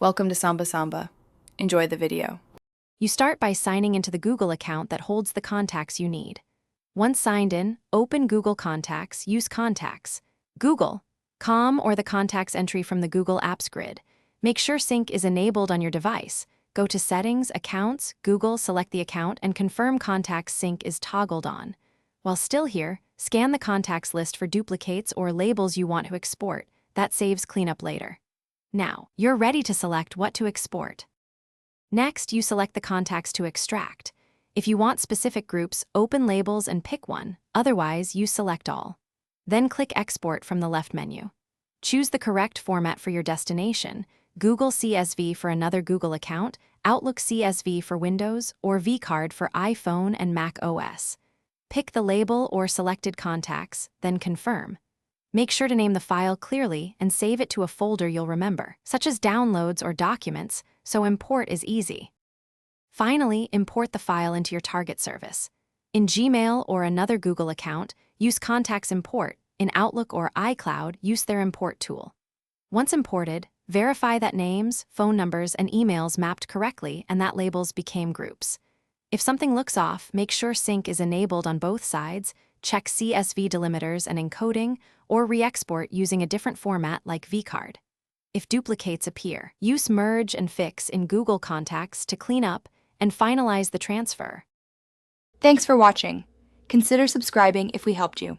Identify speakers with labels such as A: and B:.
A: Welcome to Samba Samba. Enjoy the video.
B: You start by signing into the Google account that holds the contacts you need. Once signed in, open Google Contacts, use Contacts. Google, or the contacts entry from the Google Apps grid. Make sure sync is enabled on your device. Go to Settings, Accounts, Google, select the account, and confirm Contacts sync is toggled on. While still here, scan the contacts list for duplicates or labels you want to export. That saves cleanup later. Now, you're ready to select what to export. Next, you select the contacts to extract. If you want specific groups, open Labels and pick one, otherwise use Select All. Then click Export from the left menu. Choose the correct format for your destination, Google CSV for another Google account, Outlook CSV for Windows, or vCard for iPhone and Mac OS. Pick the label or selected contacts, then confirm. Make sure to name the file clearly and save it to a folder you'll remember, such as Downloads or Documents, so import is easy. Finally, import the file into your target service. In Gmail or another Google account, use Contacts Import. In Outlook or iCloud, use their import tool. Once imported, verify that names, phone numbers, and emails mapped correctly and that labels became groups. If something looks off, make sure sync is enabled on both sides, check CSV delimiters and encoding, or re-export using a different format like vCard. If duplicates appear, use Merge and Fix in Google Contacts to clean up and finalize the transfer.
C: Thanks for watching. Consider subscribing if we helped you.